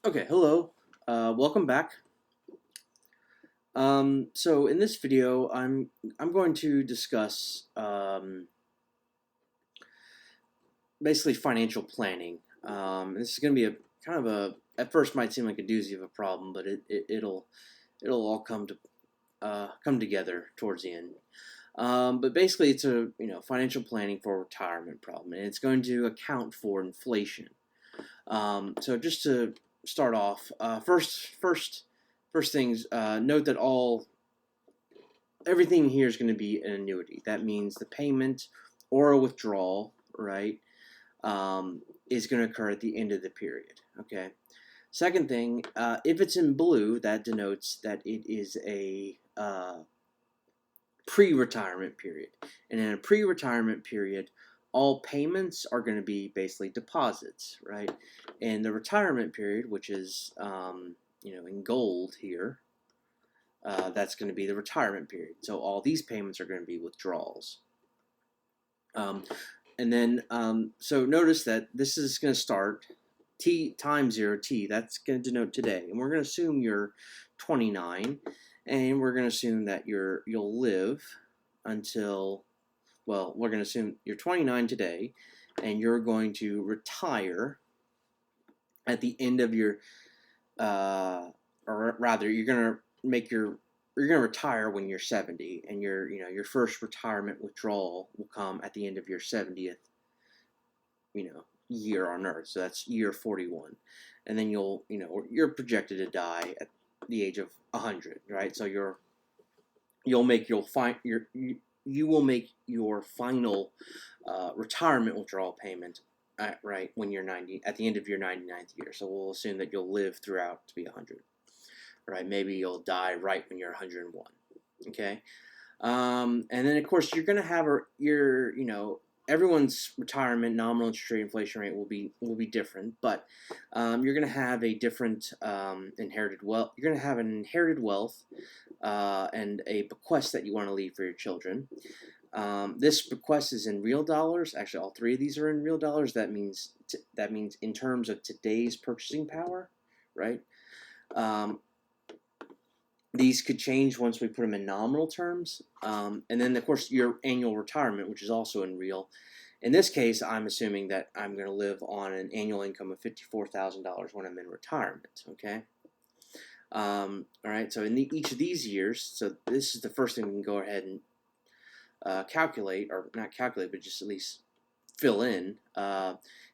Okay, hello. Welcome back. So in this video, I'm going to discuss basically financial planning. This is going to be a kind of a at first might seem like a doozy of a problem, but it'll all come together towards the end. But basically, it's a financial planning for retirement problem, and it's going to account for inflation. So just to start off, first things, note that everything here is going to be an annuity. That means the payment or a withdrawal, right, is going to occur at the end of the period. Okay. Second thing, if it's in blue, that denotes that it is a pre-retirement period, and in a pre-retirement period, all payments are going to be basically deposits, right? And the retirement period, which is in gold here, that's going to be the retirement period. So all these payments are going to be withdrawals. And then, so notice that this is going to start t times 0t. That's going to denote today, and we're going to assume you're 29, and we're going to assume that you'll live until, well, we're going to assume you're 29 today, and you're going to retire at the end of your, or rather, you're going to retire when you're 70, and your first retirement withdrawal will come at the end of your 70th, year on Earth. So that's year 41, and then you're projected to die at the age of 100, right? So you will make your final retirement withdrawal payment right when you're 90, at the end of your 99th year. So we'll assume that you'll live throughout to be 100, right? Maybe you'll die right when you're 101. Okay, and then of course you're going to have everyone's retirement nominal interest rate inflation rate will be different, but you're going to have a different inherited wealth. You're going to have an inherited wealth and a bequest that you want to leave for your children. This bequest is in real dollars. Actually, all three of these are in real dollars. That means in terms of today's purchasing power, right? These could change once we put them in nominal terms. And then, of course, your annual retirement, which is also in real. In this case, I'm assuming that I'm going to live on an annual income of $54,000 when I'm in retirement, okay? All right, so in each of these years, so this is the first thing we can go ahead and calculate, or not calculate, but just at least fill in.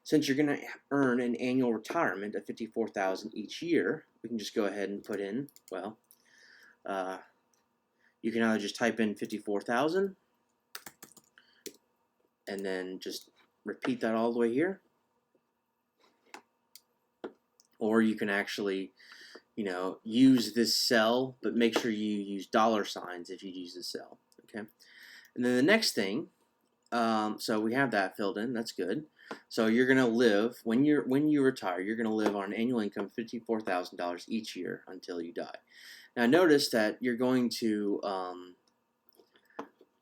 Since you're going to earn an annual retirement of $54,000 each year, we can just go ahead and put in, well, you can either just type in 54,000 and then just repeat that all the way here, or you can actually use this cell, but make sure you use dollar signs if you use the cell. Okay, and then the next thing, so we have that filled in. That's good. So you're going to live when you retire. You're going to live on an annual income of $54,000 each year until you die. Now notice that you're going to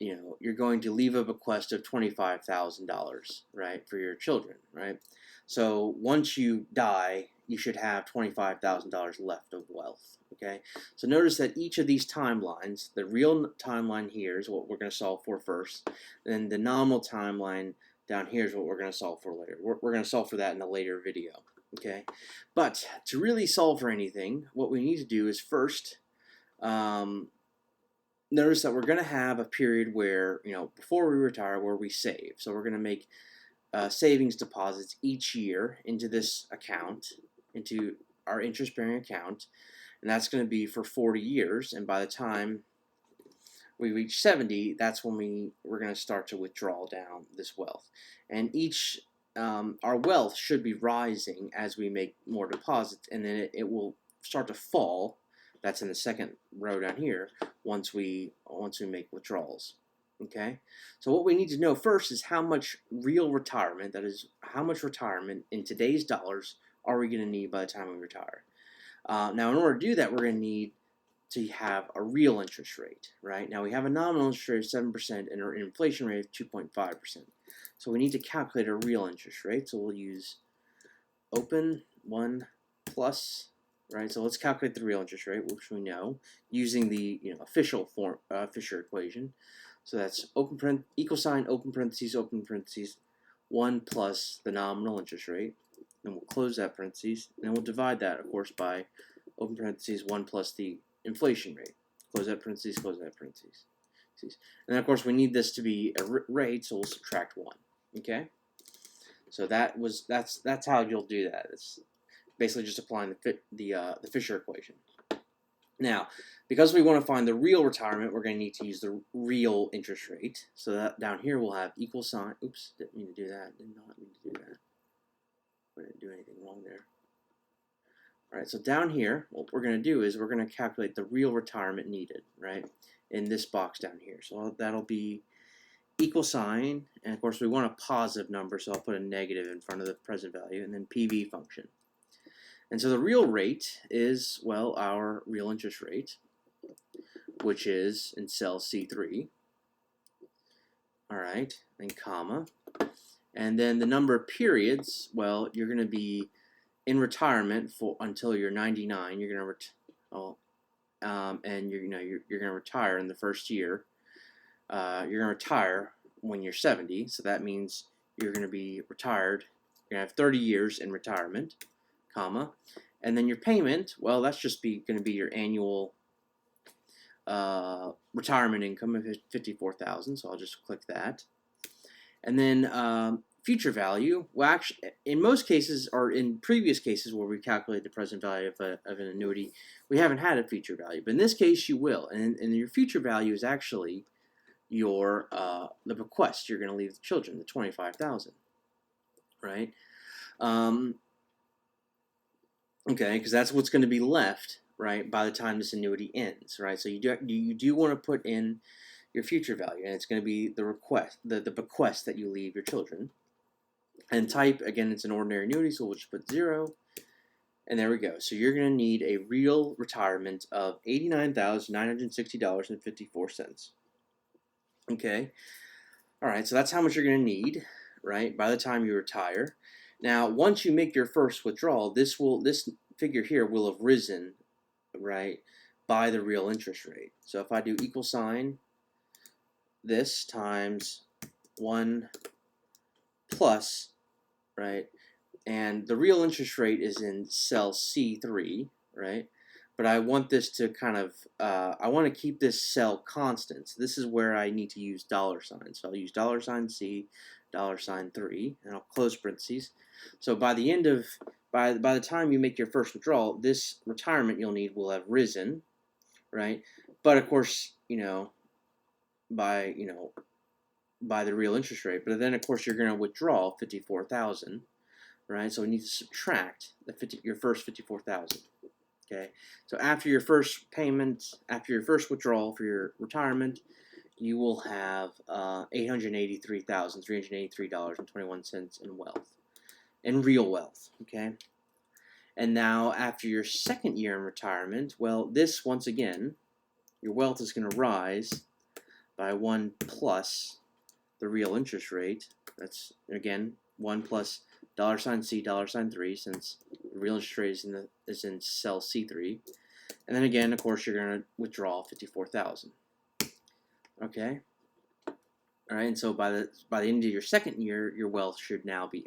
leave a bequest of $25,000, right, for your children, right? So once you die, you should have $25,000 left of wealth. Okay, so notice that each of these timelines, the real timeline here is what we're going to solve for first, then the nominal timeline down here is what we're going to solve for later. We're going to solve for that in a later video. Okay, but to really solve for anything, what we need to do is first notice that we're going to have a period where, before we retire, where we save. So we're going to make savings deposits each year into this account, into our interest-bearing account, and that's going to be for 40 years. And by the time we reach 70, that's when we're going to start to withdraw down this wealth. And our wealth should be rising as we make more deposits, and then it will start to fall. That's in the second row down here once we make withdrawals. Okay, so what we need to know first is how much real retirement, that is, how much retirement in today's dollars are we going to need by the time we retire. Now, in order to do that, we're going to need to have a real interest rate, right? Now, we have a nominal interest rate of 7% and an inflation rate of 2.5%. So we need to calculate a real interest rate. So we'll use open 1+. plus, right? So let's calculate the real interest rate, which we know, using the official form Fisher equation. So that's equal sign, open parentheses, 1 plus the nominal interest rate. Then we'll close that parentheses, and then we'll divide that, of course, by open parentheses 1 plus the inflation rate. Close that parentheses, close that parentheses. And then, of course, we need this to be a rate, so we'll subtract 1. Okay? So that's how you'll do that. It's basically just applying the Fisher equation. Now, because we want to find the real retirement, we're going to need to use the real interest rate. So that down here we'll have equal sign. Oops, didn't mean to do that. Did not mean to do that. We didn't do anything wrong there. All right, so down here, what we're going to do is we're going to calculate the real retirement needed, right, in this box down here. So that'll be equal sign, and of course we want a positive number, so I'll put a negative in front of the present value, and then PV function. And so the real rate is, well, our real interest rate, which is in cell C3. All right, and comma. And then the number of periods, well, you're going to be in retirement for until you're 99. You're going to and you're going to retire in the first year. You're going to retire when you're 70, so that means you're going to be retired. You're going to have 30 years in retirement, comma, and then your payment, well, that's just going to be your annual retirement income of $54,000. So I'll just click that, and then future value. Well, actually, in most cases, or in previous cases where we calculate the present value of an annuity, we haven't had a future value, but in this case, you will, and your future value is actually your the bequest you're going to leave the children, the $25,000, right? Okay, because that's what's going to be left, right, by the time this annuity ends, right? So you do want to put in your future value, and it's going to be the bequest that you leave your children. And type, again, it's an ordinary annuity, so we'll just put 0, and there we go. So you're going to need a real retirement of $89,960.54. Okay, all right, so that's how much you're going to need, right, by the time you retire. Now, once you make your first withdrawal, this figure here will have risen, right, by the real interest rate. So if I do equal sign this times 1 plus, right, and the real interest rate is in cell C3, right, but I want this to kind of, I want to keep this cell constant. So this is where I need to use dollar signs. So I'll use $C, $3, and I'll close parentheses. So by the end of, by the time you make your first withdrawal, this retirement you'll need will have risen, right? But of course, by the real interest rate. But then of course you're going to withdraw $54,000, right? So we need to subtract your first $54,000. Okay, so after your first payment, after your first withdrawal for your retirement, you will have $883,383.21 in wealth, in real wealth. Okay, and now after your second year in retirement, well, this once again, your wealth is going to rise by 1 plus the real interest rate. That's again 1 plus $C, $3, since the real interest rate is in cell C3, and then again, of course, you're going to withdraw $54,000. Okay, all right, and so by the end of your second year, your wealth should now be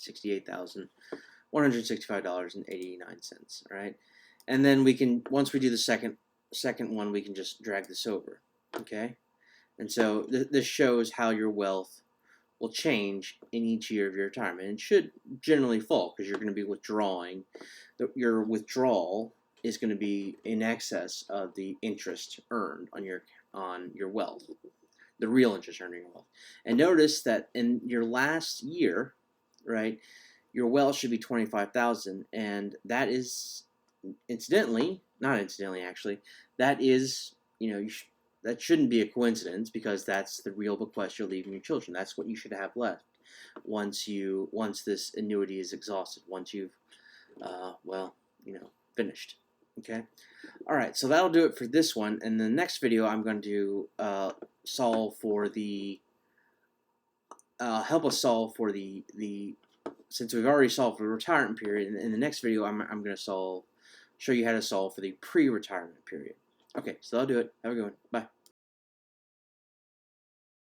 $868,165.89. All right, and then we can, once we do the second one, we can just drag this over. Okay, and so this shows how your wealth will change in each year of your retirement. It should generally fall because you're going to be withdrawing. Your withdrawal is going to be in excess of the interest earned on your wealth, the real interest earned on your wealth. And notice that in your last year, right, your wealth should be $25,000, and that is not incidentally actually, that is, that shouldn't be a coincidence, because that's the real bequest you're leaving your children. That's what you should have left once this annuity is exhausted, once you've finished. Okay, all right, so that'll do it for this one. In the next video, I'm going to solve for the help us solve for the since we've already solved for the retirement period, in the next video, I'm going to show you how to solve for the pre-retirement period. Okay, so that'll do it. Have a good one. Bye.